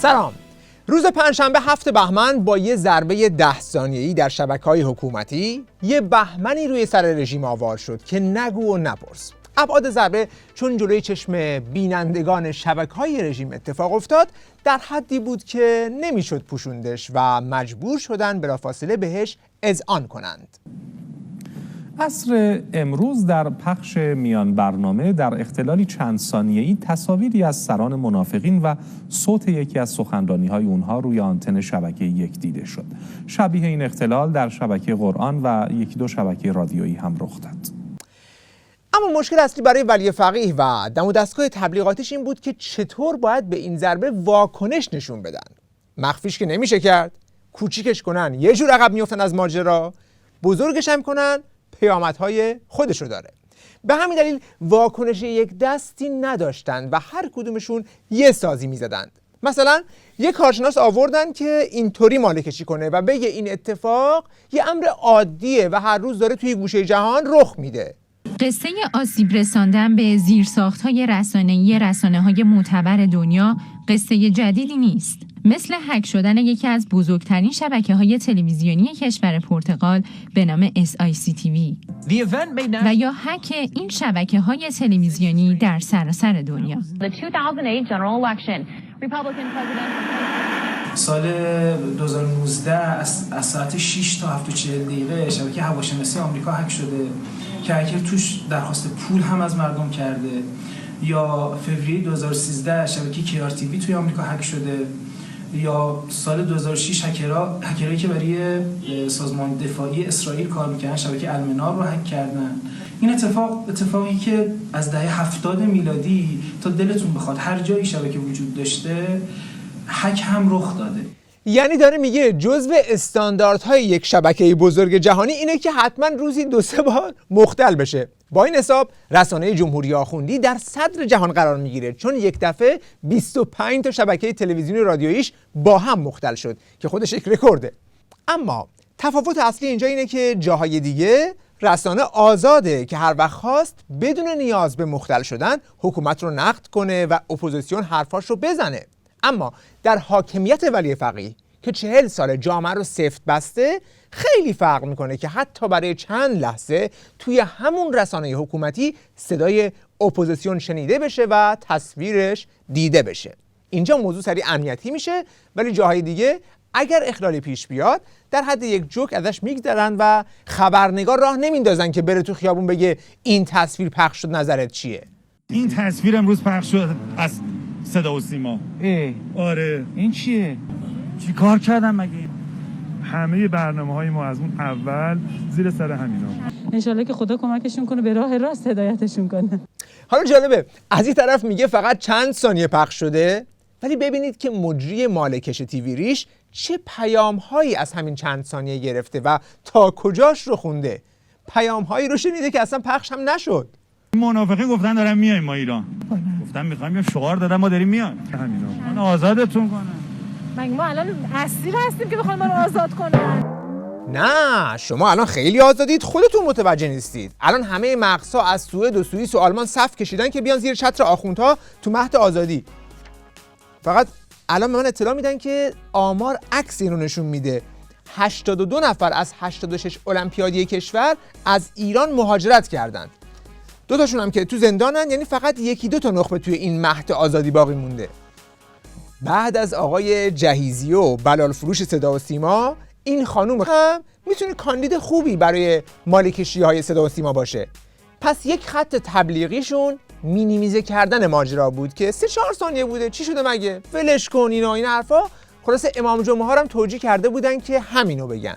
سلام. روز پنجشنبه 7 بهمن با یه ضربه 10 ثانیه‌ای در شبکه‌های حکومتی یه بهمنی روی سر رژیم آوار شد که نگو و نپرس. ابعاد ضربه چون جلوی چشم بینندگان شبکه‌های رژیم اتفاق افتاد در حدی بود که نمیشد پوشوندش و مجبور شدن بلافاصله بهش اذعان کنند. عصر امروز در پخش میان برنامه در اختلالی چند ثانیه‌ای تصاویری از سران منافقین و صوت یکی از سخنرانی‌های اونها روی آنتن شبکه یک دیده شد. شبیه این اختلال در شبکه قرآن و یکی دو شبکه رادیویی هم رخ داد. اما مشکل اصلی برای ولی فقیه و دم و دستگاه تبلیغاتیش این بود که چطور باید به این ضربه واکنش نشون بدن. مخفیش که نمیشه کرد، کوچیکش کنن یه جور عقب میافتن از ماجرا، بزرگش هم کنن پیامدهای خودشو داره. به همین دلیل واکنش یک دستی نداشتند و هر کدومشون یه سازی میزدند. مثلا یک کارشناس آوردن که اینطوری مالکشی کنه و بگه این اتفاق یه امر عادیه و هر روز داره توی گوشه جهان رخ میده. قصه آسیب رساندن به زیرساخت‌های رسانه‌ای رسانه‌های معتبر دنیا قصه جدیدی نیست. مثل هک شدن یکی از بزرگترین شبکه‌های تلویزیونی کشور پرتغال به نام SICTV و یا هک این شبکه‌های تلویزیونی در سراسر دنیا. سال 2019 از ساعت 6 تا 7:40 دقیقه شبکه هواشناسی آمریکا هک شده که هکر توش درخواست پول هم از مردم کرده. یا فوریه 2013 شبکه KRTV توی آمریکا هک شده. یا سال 2006 هکرایی که برای سازمان دفاعی اسرائیل کار میکنن شبکه المنار رو هک کردن. این اتفاقی که از دهه 70 میلادی تا دلتون بخواد هر جایی شبکه وجود داشته هک هم رخ داده. یعنی داره میگه جزو استانداردهای یک شبکه بزرگ جهانی اینه که حتما روزی 2-3 بار مختل بشه. با این حساب رسانه جمهوری آخوندی در صدر جهان قرار میگیره چون یک دفعه 25 تا شبکه تلویزیونی و رادیوییش با هم مختل شد که خودش یک رکورده. اما تفاوت اصلی اینجا اینه که جاهای دیگه رسانه آزاده که هر وقت خواست بدون نیاز به مختل شدن حکومت رو نقد کنه و اپوزیسیون حرفاش رو بزنه. اما در حاکمیت ولی فقیه که 40 سال جامعه رو سفت بسته خیلی فرق میکنه که حتی برای چند لحظه توی همون رسانه حکومتی صدای اپوزیسیون شنیده بشه و تصویرش دیده بشه. اینجا موضوع سریع امنیتی میشه، ولی جاهای دیگه اگر اخلالی پیش بیاد در حد یک جوک ازش میگذرن و خبرنگار راه نمیندازن که بره تو خیابون بگه این تصویر پخش شد نظرت چیه. این تصویر امروز پخش شد از صدا و سیما. آره این چیه؟ چی کار کردن مگه؟ همه برنامه‌های ما از اون اول زیر سر همینا. انشالله که خدا کمکشون کنه به راه راست هدایتشون کنه. حالا جالبه از این طرف میگه فقط چند ثانیه پخش شده، ولی ببینید که مجری مالکش تیوی ریش چه پیام‌هایی از همین چند ثانیه گرفته و تا کجاش رو خونده. پیام‌هایی رو شنیده که اصلا پخش هم نشد. منافقین گفتن دارن میایم ما ایران. گفتن میخوایم بیام، شعار دادن ما داریم میایم. همینا. من آزادتون کنم. مگه ما الان اسیر هستیم که بخوایم ما رو آزاد کنن؟ نه، شما الان خیلی آزادید، خودتون متوجه نیستید. الان همه مغزها از سوئد و سوئیس و آلمان صف کشیدن که بیان زیر چتر آخوندها تو مهد آزادی. فقط الان به من اطلاع میدن که آمار عکس اینو نشون میده. 82 نفر از 86 المپیادی کشور از ایران مهاجرت کردند. 2 تاشون هم که تو زندانن، یعنی فقط 1-2 تا نخبه توی این مهد آزادی باقی مونده. بعد از آقای جهیزی و بلال فروش صدا و سیما، این خانوم هم میتونه کاندید خوبی برای مالکشی های صدا و سیما باشه. پس یک خط تبلیغیشون مینیمیزه کردن ماجرا بود که 3-4 ثانیه بوده، چی شده مگه؟ ولش کن این حرفا. خلاصه امام جمعه ها هم توجیه کرده بودن که همینو بگن.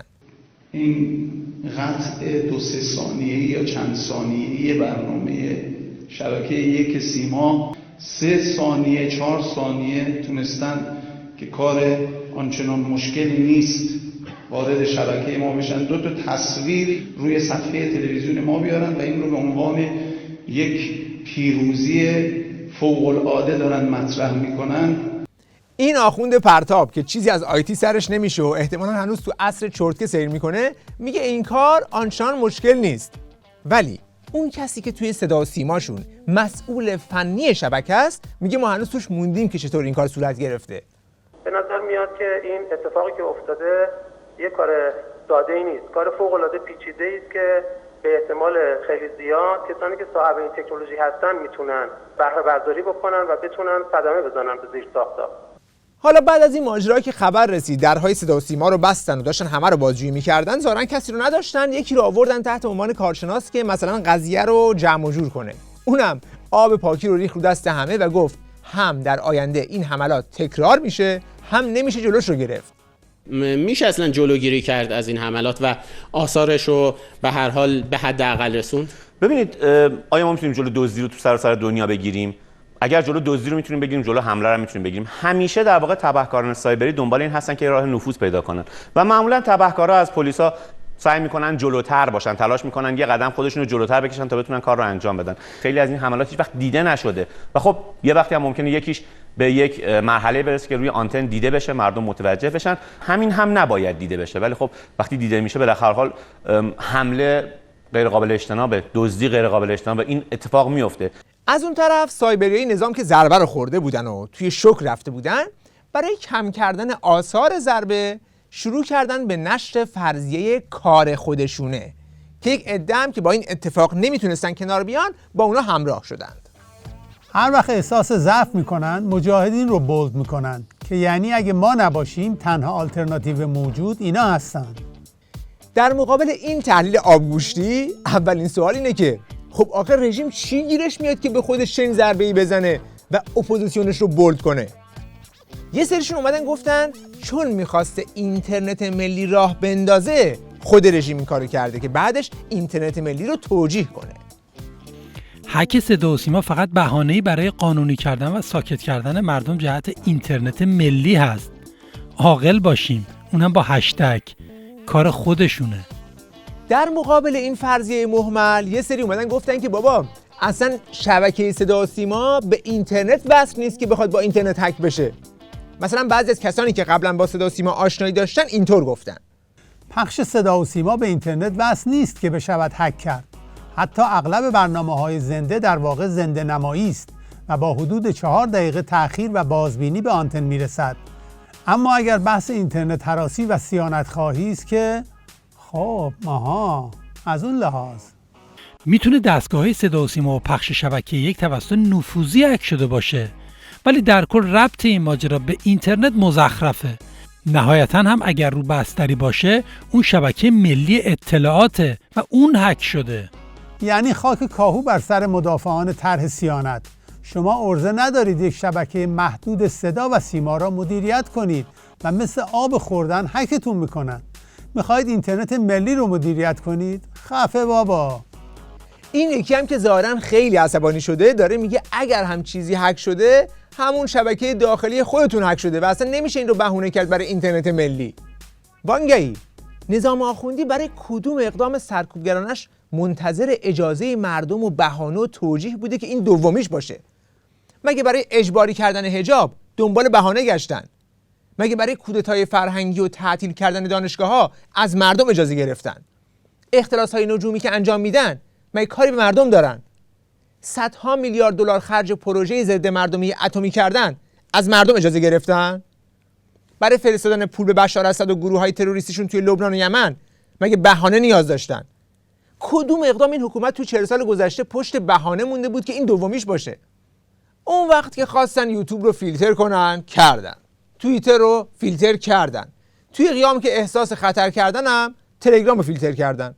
این قطع 2-3 ثانیه‌ای یا چند ثانیه‌ای برنامه شبکه یک سیما 3 ثانیه 4 ثانیه تونستن که کار آنچنان مشکلی نیست وارد شبکه ما بشن، 2 تا تصویر روی صفحه تلویزیون ما بیارن و این رو به عنوان یک پیروزی فوق‌العاده دارن مطرح میکنن. این آخوند پرتاب که چیزی از آیتی سرش نمیشه و احتمالاً هنوز تو عصر چرتکه سیر میکنه، میگه این کار آنچنان مشکل نیست. ولی اون کسی که توی صدا و سیماشون مسئول فنی شبکه است میگه ما هنوز توش موندیم که چطور این کار صورت گرفته. به نظر میاد که این اتفاقی که افتاده یه کار ساده‌ای نیست، کار فوق‌العاده پیچیده‌ای است که به احتمال خیلی زیاد کسانی که صاحب این تکنولوژی هستن میتونن بهره برداری بکنن و بتونن صدمه بزنن به زیرساخت‌ها. حالا بعد از این ماجرا که خبر رسید درهای صدا و سیما رو بستن و داشتن همه رو بازجویی می‌کردن، ظاهراً کسی رو نداشتن، یکی رو آوردن تحت عنوان کارشناس که مثلا قضیه رو جمع و جور کنه. اونم آب پاکی رو ریخت رو دست همه و گفت هم در آینده این حملات تکرار میشه، هم نمیشه جلوش رو گرفت. میشه اصلا جلوگیری کرد از این حملات و آثارش رو به هر حال به حداقل رسوند؟ ببینید، آیا ما میتونیم جلو دزدی رو تو سراسر دنیا بگیریم؟ اگر جلو دزدی رو میتونیم بگیریم، جلو حمله رو میتونیم بگیریم. همیشه در واقع تبهکاران سایبری دنبال این هستن که راه نفوذ پیدا کنن و معمولا تبهکارا از پلیسا سعی میکنن جلوتر باشن، تلاش میکنن یه قدم خودشون رو جلوتر بکشن تا بتونن کار رو انجام بدن. خیلی از این حملات هیچ وقت دیده نشده و خب یه وقتی هم ممکنه یکیش به یک مرحله برسه که روی آنتن دیده بشه، مردم متوجه بشن. همین هم نباید دیده بشه، ولی خب وقتی دیده میشه به هر حال حمله غیر قابل اجتنابه، دزدی غیر قابل اجتنابه، این اتفاق میفته. از اون طرف سایبریای نظام که ضربه رو خورده بودن و توی شوک رفته بودن، برای کم کردن آثار ضربه شروع کردن به نشر فرضیه کار خودشونه که یک عده هم که با این اتفاق نمیتونستن کنار بیان با اونا همراه شدند. هر وقت احساس ضعف میکنن مجاهدین رو بولد میکنن که یعنی اگه ما نباشیم تنها آلترناتیو موجود اینا هستن. در مقابل این تحلیل آبگوشتی اولین سوال اینه که خب آخه رژیم چی گیرش میاد که به خودش چنین ضربه‌ای بزنه و اپوزیسیونش رو بولد کنه؟ یه سریشون اومدن گفتن چون میخواسته اینترنت ملی راه بندازه خود رژیم این کارو کرده که بعدش اینترنت ملی رو توجیه کنه. هک صدا و سیما فقط بهانه‌ای برای قانونی کردن و ساکت کردن مردم جهت اینترنت ملی هست. عاقل باشیم، اونم با هشتگ، کار خودشونه. در مقابل این فرضیه مهمل یه سری اومدن گفتن که بابا اصلا شبکه صدا و سیما به اینترنت وصل نیست که بخواد با اینترنت هک بشه. مثلا بعضی از کسانی که قبلا با صدا و سیما آشنایی داشتن اینطور گفتن: پخش صدا و سیما به اینترنت وصل نیست که بشود هک کرد. حتی اغلب برنامه‌های زنده در واقع زنده نمایی است و با حدود 4 دقیقه تأخیر و بازبینی به آنتن میرسد. اما اگر بحث اینترنت هراسی و صیانت خواهی است که خب از اون لحاظ میتونه دستگاه‌های صدا و سیما و پخش شبکه یک توسط نفوذی هک شده باشه، ولی در کل ربط این ماجرا به اینترنت مزخرفه. نهایتاً هم اگر رو بستری باشه اون شبکه ملی اطلاعاته و اون هک شده. یعنی خاک کاهو بر سر مدافعان طرح صیانت. شما عرضه ندارید یک شبکه محدود صدا و سیما را مدیریت کنید و مثل آب خوردن هکتون میکنن. میخواید اینترنت ملی رو مدیریت کنید؟ خفه بابا. این یکی هم که ظاهراً خیلی عصبانی شده داره میگه اگر هم چیزی هک شده همون شبکه داخلی خودتون هک شده و اصلا نمیشه این رو بهونه کرد برای اینترنت ملی. وانگهی نظام آخوندی برای کدوم اقدام سرکوبگرانش منتظر اجازه مردم و بهانه و توجیه بوده که این دومیش باشه؟ مگه برای اجباری کردن حجاب دنبال بهانه گشتن؟ مگه برای کودتای فرهنگی و تعطیل کردن دانشگاه‌ها از مردم اجازه گرفتن؟ اختلاس‌های نجومی که انجام میدن مگه کاری به مردم دارن؟ صدها میلیارد دلار خرج پروژه ضد مردمی اتمی کردن از مردم اجازه گرفتن؟ برای فرستادن پول به بشار اسد و گروه‌های تروریستیشون توی لبنان و یمن مگه بهانه نیاز داشتن؟ کدوم اقدام این حکومت تو 40 سال گذشته پشت بهانه مونده بود که این دومیش باشه؟ اون وقت که خواستن یوتیوب رو فیلتر کنن کردن، توییتر رو فیلتر کردن، توی قیام که احساس خطر کردن هم تلگرام رو فیلتر کردن.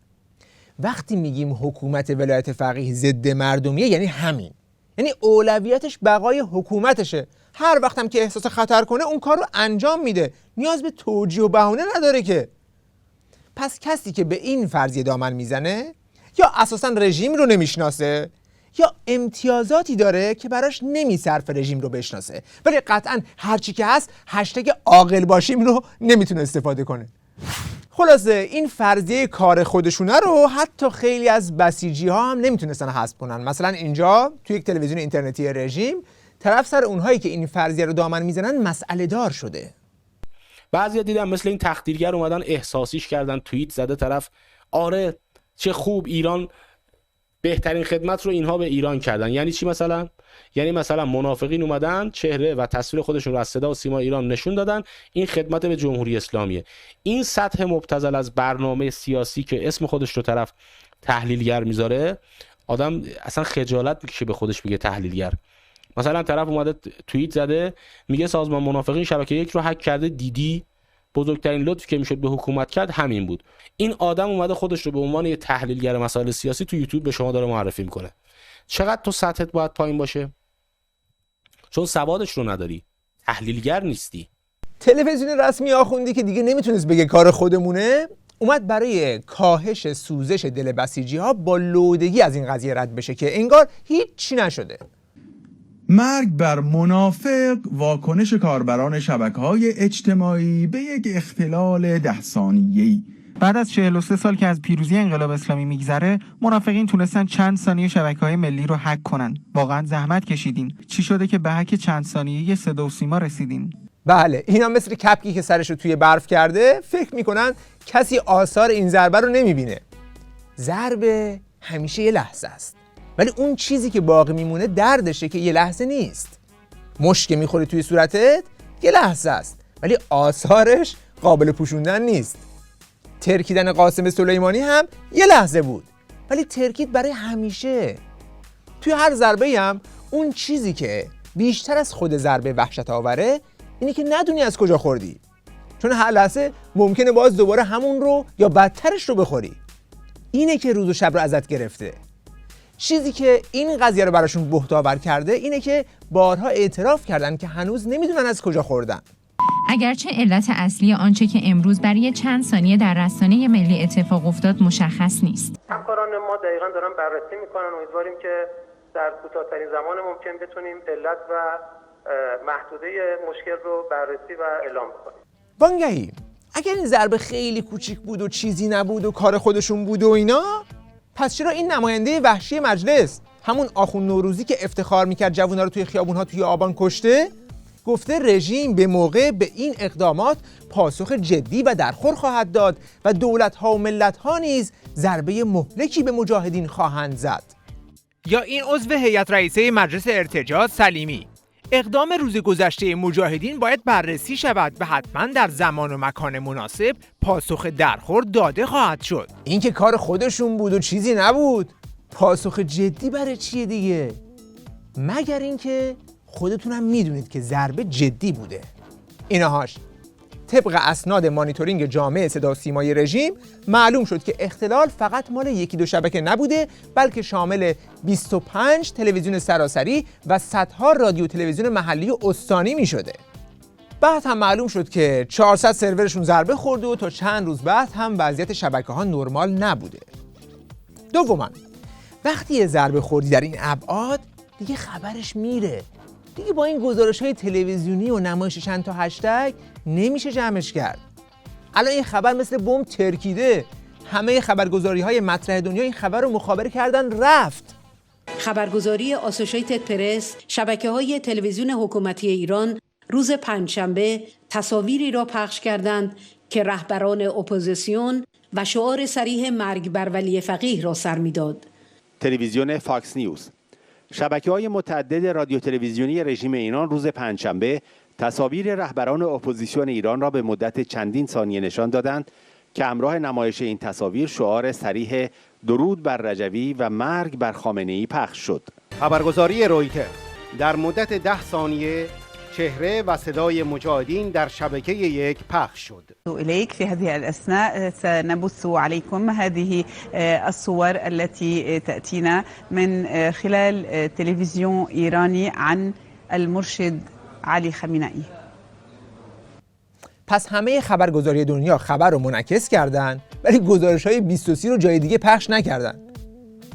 وقتی میگیم حکومت ولایت فقیه ضد مردمیه یعنی همین، یعنی اولویتش بقای حکومتشه. هر وقت هم که احساس خطر کنه اون کار رو انجام میده، نیاز به توجیه و بهانه نداره که. پس کسی که به این فرضیه دامن میزنه یا اساساً رژیم رو نمیشناسه یا امتیازاتی داره که براش نمیصرف رژیم رو بشناسه، ولی قطعاً هرچی که هست هشتگ عاقل باشیم رو نمیتونه استفاده کنه. خلاصه این فرضیه کار خودشونه رو حتی خیلی از بسیجی ها هم نمیتونستن حذف کنن. مثلا اینجا توی یک تلویزیون اینترنتی رژیم طرف سر اونهایی که این فرضیه رو دامن میزنن مسئله دار شده. بعضیا دیدم مثل این تقدیرگر اومدن احساسیش کردن، توییت زده طرف آره چه خوب ایران بهترین خدمت رو اینها به ایران کردن. یعنی چی مثلا؟ یعنی مثلا منافقین اومدن چهره و تصویر خودشون رو از صدا و سیما ایران نشون دادن، این خدمت به جمهوری اسلامیه. این سطح مبتذل از برنامه سیاسی که اسم خودش رو طرف تحلیلگر میذاره، آدم اصلا خجالت میکشه به خودش بگه تحلیلگر. مثلا طرف اومده توییت زده میگه سازمان منافقین شبکه یک رو هک کرده، دیدی بزرگترین لطفی که میشد به حکومت کرد همین بود. این آدم اومده خودش رو به عنوان یه تحلیلگر مسائل سیاسی تو یوتیوب به شما داره معرفی میکنه. چقدر تو سطحت باید پایین باشه؟ چون سوادش رو نداری، تحلیلگر نیستی. تلویزیون رسمی آخوندی که دیگه نمیتونست بگه کار خودمونه، اومد برای کاهش سوزش دل بسیجی ها با لودگی از این قضیه رد بشه که انگار هیچی نشده. مرگ بر منافق، واکنش کاربران شبکه‌های اجتماعی به یک اختلال 10 ثانیه‌ای. بعد از 43 سال که از پیروزی انقلاب اسلامی میگذره، منافقین تونستن چند ثانیه شبکه‌های ملی رو هک کنن. واقعا زحمت کشیدین. چی شده که به هک چند ثانیه‌ای صدا و سیما رسیدین؟ بله، اینا مثل کپکی که سرش رو توی برف کرده فکر میکنن کسی آثار این ضربه رو نمیبینه. ضربه همیشه یه لحظه است، ولی اون چیزی که باقی میمونه دردشه که یه لحظه نیست. مشت که میخوری توی صورتت یه لحظه است، ولی آثارش قابل پوشوندن نیست. ترکیدن قاسم سلیمانی هم یه لحظه بود، ولی ترکید برای همیشه. توی هر ضربه هم اون چیزی که بیشتر از خود ضربه وحشت آوره اینی که ندونی از کجا خوردی، چون هر لحظه ممکنه باز دوباره همون رو یا بدترش رو بخوری. اینه که روز و شب رو ازت گرفته. چیزی که این قضیه رو براشون بهت آور کرده اینه که بارها اعتراف کردن که هنوز نمیدونن از کجا خوردن. اگرچه علت اصلی آنچه که امروز برای چند ثانیه در رسانه ملی اتفاق افتاد مشخص نیست. همکاران ما دقیقاً دارن بررسی میکنن. امیدواریم که در کوتاه‌ترین زمان ممکن بتونیم علت و محدوده مشکل رو بررسی و اعلام کنیم. وانگهی اگر این ضربه خیلی کوچیک بود و چیزی نبود و کار خودشون بود و اینا، پس چرا این نماینده وحشی مجلس، همون آخوند نوروزی که افتخار میکرد جوونا رو توی خیابون‌ها توی آبان کشته، گفته رژیم به موقع به این اقدامات پاسخ جدی و درخور خواهد داد و دولت‌ها و ملت‌ها نیز ضربه مهلکی به مجاهدین خواهند زد؟ یا این عضو هیئت رئیسه مجلس ارتجاع سلیمی، اقدام روز گذشته مجاهدین باید بررسی شود و حتما در زمان و مکان مناسب پاسخ درخور داده خواهد شد. این که کار خودشون بود و چیزی نبود، پاسخ جدی برای چیه دیگه؟ مگر اینکه خودتونم میدونید که ضربه جدی بوده. اینهاش طبق اسناد مانیتورینگ جامع صدا و سیمای رژیم معلوم شد که اختلال فقط مال یکی دو شبکه نبوده، بلکه شامل 25 تلویزیون سراسری و صدها رادیو تلویزیون محلی و استانی می شده. بعد هم معلوم شد که 400 سرورشون ضربه خورده و تا چند روز بعد هم وضعیت شبکه ها نرمال نبوده. دوما وقتی یه ضربه خوردی در این ابعاد دیگه خبرش میره. دیگه با این گزارش‌های تلویزیونی و نمایش چند تا هشتگ نمیشه جمعش کرد. الان این خبر مثل بمب ترکیده. همه خبرگزاری‌های مطرح دنیا این خبر رو مخابره کردن رفت. خبرگزاری آسوشیتد پرس، شبکه‌های تلویزیون حکومتی ایران روز پنجشنبه تصاویری را پخش کردند که رهبران اپوزیسیون و شعار صریح مرگ بر ولی فقیه را سر می‌داد. تلویزیون فاکس نیوز، شبکه‌های متعدد رادیو تلویزیونی رژیم ایران روز پنجشنبه تصاویر رهبران اپوزیسیون ایران را به مدت چندین ثانیه نشان دادند که همراه نمایش این تصاویر شعار صریح درود بر رجوی و مرگ بر خامنه‌ای پخش شد. خبرگزاری رویترز در مدت 10 ثانیه چهره و صدای مجاهدین در شبکه یک پخش شد. إليك في هذه الأثناء سنبث عليكم هذه الصور التي تأتينا من خلال تلفزيون إيراني عن المرشد علي خامنه‌ای. پس همه خبرگزاری دنیا خبر رو منعکس کردن ولی گزارش‌های 23 رو جای دیگه پخش نکردن.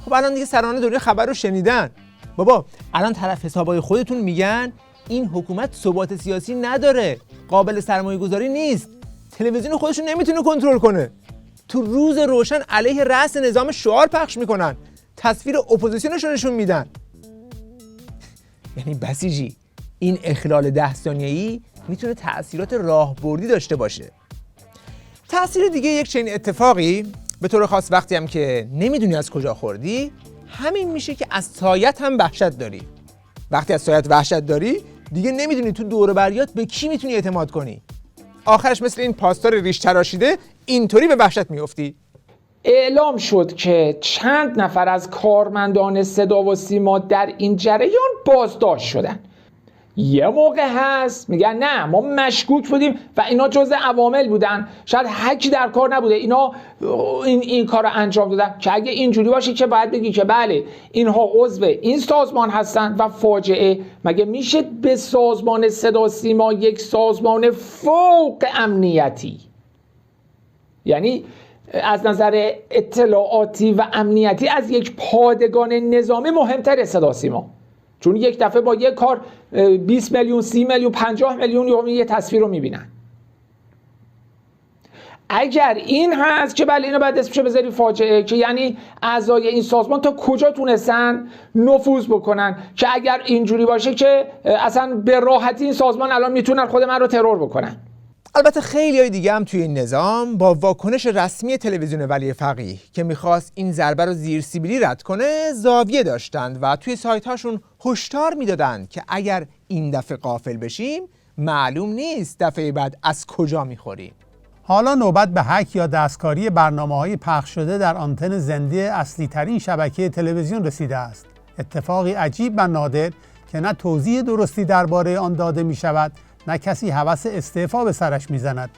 خب الان دیگه سران دنیا خبر رو شنیدن. بابا الان طرف حسابای خودتون میگن این حکومت ثبات سیاسی نداره، قابل سرمایه گذاری نیست، تلویزیون خودشون نمیتونه کنترل کنه. تو روز روشن علیه رأس نظام شعار پخش میکنن، تصویر اپوزیسیونش رو نشون میدن. یعنی بسیجی این اخلال 10 ثانیه‌ای میتونه تأثیرات راهبردی داشته باشه. تأثیر دیگه یک چنین اتفاقی به طور خاص وقتی هم که نمیدونی از کجا خوردی، همین میشه که از سایت هم وحشت داری. وقتی از سایت وحشت داری دیگه نمیدونی تو دور و بریات به کی میتونی اعتماد کنی. آخرش مثل این پاسدار ریش تراشیده اینطوری به وحشت میافتی. اعلام شد که چند نفر از کارمندان صدا و سیما در این جریان بازداشت شدن. یه موقع هست میگن نه ما مشکوک بودیم و اینا جزء عوامل بودن، شاید حکی در کار نبوده، اینا این کار رو انجام دادن. که اگه اینجوری باشه که باید بگی که بله اینها عضو این سازمان هستن و فاجعه. مگه میشه به سازمان صدا سیما، یک سازمان فوق امنیتی، یعنی از نظر اطلاعاتی و امنیتی از یک پادگان نظامی مهمتر صدا سیما، چون یک دفعه با یک کار 20 میلیون 30 میلیون 50 میلیون یه تصویر رو میبینن. اگر این هست که بله اینو باید اسمش بذاری فاجعه، که یعنی اعضای این سازمان تا کجا تونستن نفوذ بکنن که اگر اینجوری باشه که اصلا به راحتی این سازمان الان میتونن خود من رو ترور بکنن. البته خیلی های دیگه هم توی این نظام با واکنش رسمی تلویزیون ولی فقیه که میخواست این ضربه رو زیر سیبیلی رد کنه زاویه داشتند و توی سایت هاشون هشدار میدادند که اگر این دفعه غافل بشیم معلوم نیست دفعه بعد از کجا میخوریم. حالا نوبت به هک یا دستکاری برنامه‌های پخش شده در آنتن زنده اصلی ترین شبکه تلویزیون رسیده است. اتفاقی عجیب و نادر که نه توضیح درستی درباره آن داده می شود، نه کسی هوس استعفا به سرش میزند.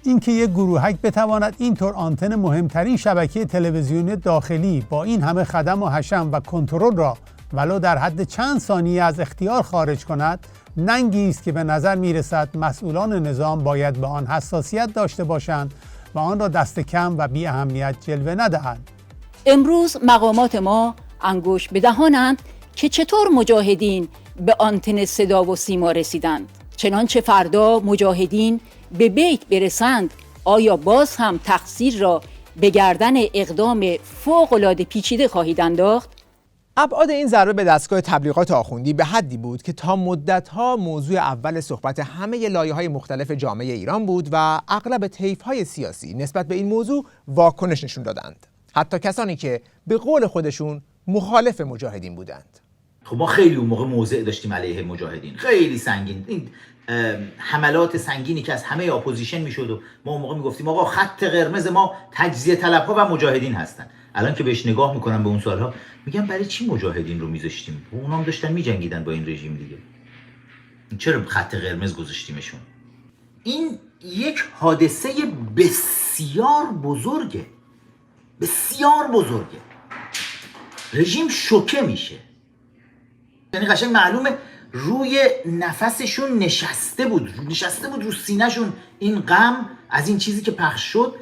اینکه یک گروهک بتواند اینطور آنتن مهمترین شبکه تلویزیونی داخلی با این همه خدم و حشم و کنترل را ولو در حد چند ثانیه از اختیار خارج کند، ننگی است که به نظر میرسد مسئولان نظام باید به آن حساسیت داشته باشند و آن را دست کم و بی اهمیت جلوه ندهند. امروز مقامات ما انگوش به دهانند که چطور مجاهدین به آنتن صدا و سیما رسیدند. چنانچه فردا مجاهدین به بیت برسند، آیا باز هم تقصیر را به گردن اقدام فوق‌العاده پیچیده خواهید انداخت؟ ابعاد این ضربه به دستگاه تبلیغات آخوندی به حدی بود که تا مدت‌ها موضوع اول صحبت همه لایه‌های مختلف جامعه ایران بود و اغلب طیف‌های سیاسی نسبت به این موضوع واکنش نشون دادند. حتی کسانی که به قول خودشون مخالف مجاهدین بودند. خب ما خیلی اون موقع موضع داشتیم علیه مجاهدین، خیلی سنگین، این حملات سنگینی که از همه اپوزیشن میشد و ما اون موقع میگفتیم آقا خط قرمز ما تجزیه طلبها و مجاهدین هستن. الان که بهش نگاه میکنم به اون سالها میگم برای چی مجاهدین رو میذاشتیم؟ اونا هم داشتن میجنگیدن با این رژیم دیگه. چرا خط قرمز گذاشتیمشون؟ این یک حادثه بسیار بزرگه. بسیار بزرگه. رژیم شوکه میشه. یعنی قشنگ معلومه روی نفسشون نشسته بود رو سینهشون این غم از این چیزی که پخش شد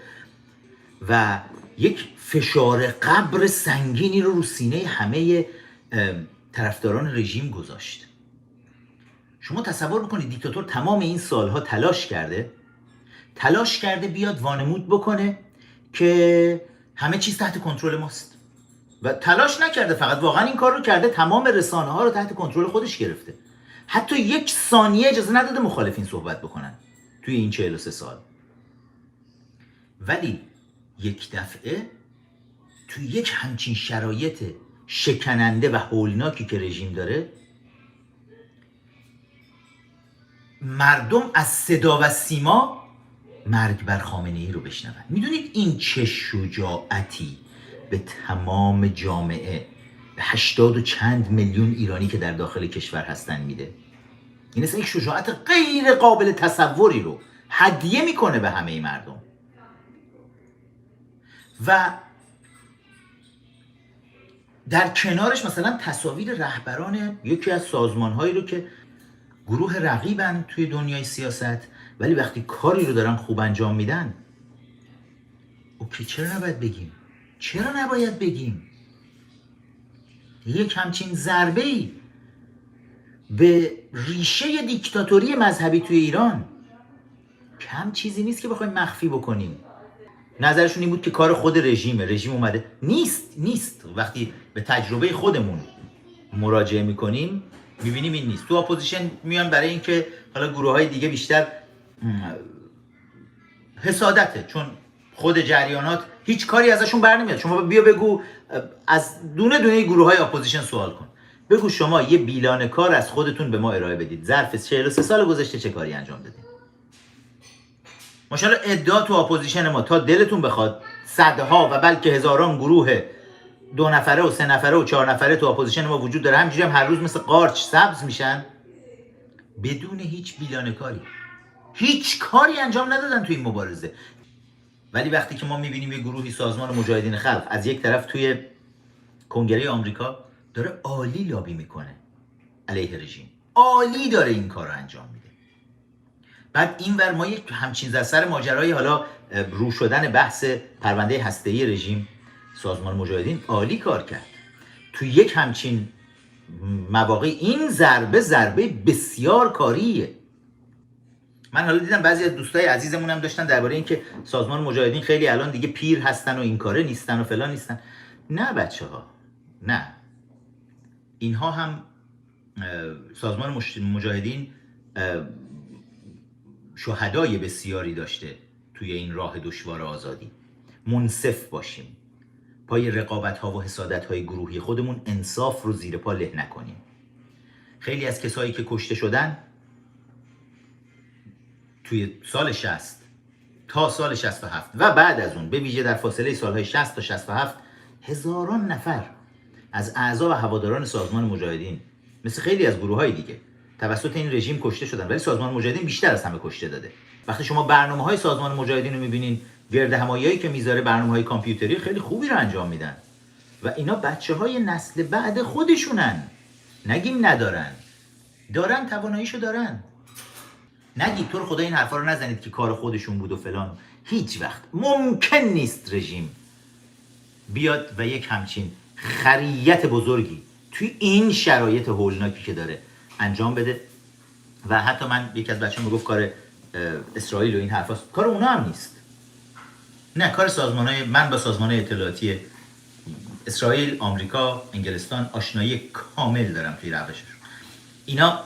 و یک فشار قبر سنگینی رو سینه همه طرفداران رژیم گذاشت. شما تصور بکنید دیکتاتور تمام این سالها تلاش کرده بیاد وانمود بکنه که همه چیز تحت کنترل ماست و تلاش نکرده، فقط واقعا این کار رو کرده، تمام رسانه ها رو تحت کنترل خودش گرفته. حتی یک ثانیه اجازه نداده مخالفین صحبت بکنن توی این 43 سال. ولی یک دفعه توی یک همچین شرایط شکننده و هولناکی که رژیم داره، مردم از صدا و سیما مرگ بر خامنه‌ای رو بشنون. میدونید این چه شجاعتی به تمام جامعه، به 80 و چند میلیون ایرانی که در داخل کشور هستن میده؟ این اصلا یک شجاعت غیر قابل تصوری رو هدیه میکنه به همه مردم. و در کنارش مثلا تصاویر رهبران یکی از سازمانهایی رو که گروه رقیبن توی دنیای سیاست ولی وقتی کاری رو دارن خوب انجام میدن، اوکی چرا نباید بگیم؟ چرا نباید بگیم؟ یک همچین ضربه‌ای به ریشه دیکتاتوری مذهبی توی ایران کم چیزی نیست که بخوایم مخفی بکنیم. نظرشون این بود که کار خود رژیم اومده. نیست. وقتی به تجربه خودمون مراجعه میکنیم میبینیم این نیست. تو اپوزیشن میان برای اینکه حالا گروه‌های دیگه بیشتر حسادته، چون خود جریانات هیچ کاری ازشون بر نمیاد. شما بیا بگو از دونه گروه‌های اپوزیشن سوال کن. بگو شما یه بیلان کار از خودتون به ما ارائه بدید، ظرف 43 سال گذشته چه کاری انجام دادید؟ ماشاءالله ادعا تو اپوزیشن ما تا دلتون بخواد صدها و بلکه هزاران گروه 2 نفره و 3 نفره و 4 نفره تو اپوزیشن ما وجود داره، همینجوری هم هر روز مثل قارچ سبز میشن بدون هیچ بیلان کاری، هیچ کاری انجام ندادن تو این مبارزه. ولی وقتی که ما میبینیم یه گروهی سازمان مجاهدین خلق از یک طرف توی کنگره آمریکا داره عالی لابی میکنه علیه رژیم، عالی داره این کار رو انجام میده، بعد این ور ما یک همچین زسر ماجرای حالا رو شدن بحث پرونده هسته‌ای رژیم، سازمان مجاهدین عالی کار کرد. تو یک همچین مواقع این ضربه بسیار کاریه. من حالا دیدم بعضی از دوستای عزیزمون هم داشتن درباره این که سازمان مجاهدین خیلی الان دیگه پیر هستن و این کاره نیستن و فلان نیستن. نه بچه‌ها، نه، اینها هم سازمان مجاهدین شهدای بسیاری داشته توی این راه دشوار آزادی. منصف باشیم، پای رقابت‌ها و حسادت‌های گروهی خودمون انصاف رو زیر پا له نکنیم. خیلی از کسایی که کشته شدن توی سال 60 تا سال 67 و بعد از اون، به ویژه در فاصله سالهای 60 تا 67، هزاران نفر از اعضا و هواداران سازمان مجاهدین مثل خیلی از گروه‌های دیگه توسط این رژیم کشته شدن، ولی سازمان مجاهدین بیشتر از همه کشته داده. وقتی شما برنامه‌های سازمان مجاهدین رو می‌بینین، گردهمایی‌هایی که میذاره، برنامه‌های کامپیوتری خیلی خوبی رو انجام میدن و اینا بچه‌های نسل بعد خودشونن. نگیم ندارن، دارن، تواناییشو دارن. نگید تو رو خدا این حرفا رو نزنید که کار خودشون بود و فلان. هیچ وقت ممکن نیست رژیم بیاد و یک همچین خریت بزرگی توی این شرایط هولناکی که داره انجام بده. و حتی من یکی از بچه‌ها میگفت کار اسرائیل و این حرفاست، کار اونا هم نیست. نه، کار سازمان‌های، من با سازمان‌های اطلاعاتی اسرائیل، آمریکا، انگلستان آشنایی کامل دارم توی روششون. اینا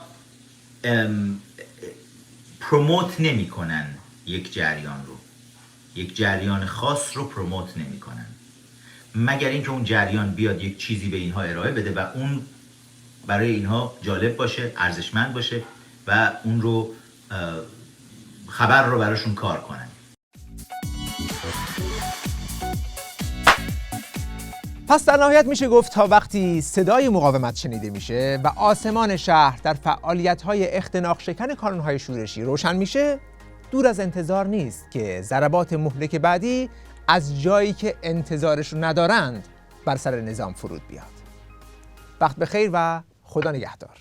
پروموت نمی‌کنن یک جریان رو، یک جریان خاص رو پروموت نمی‌کنن، مگر اینکه اون جریان بیاد یک چیزی به اینها ارائه بده و اون برای اینها جالب باشه، ارزشمند باشه و اون رو خبر رو براشون کار کنن. پس در نهایت میشه گفت تا وقتی صدای مقاومت شنیده میشه و آسمان شهر در فعالیت‌های اختناق شکن کانون‌های شورشی روشن میشه، دور از انتظار نیست که ضربات مهلک بعدی از جایی که انتظارش رو ندارند بر سر نظام فرود بیاد. وقت بخیر و خدا نگهدار.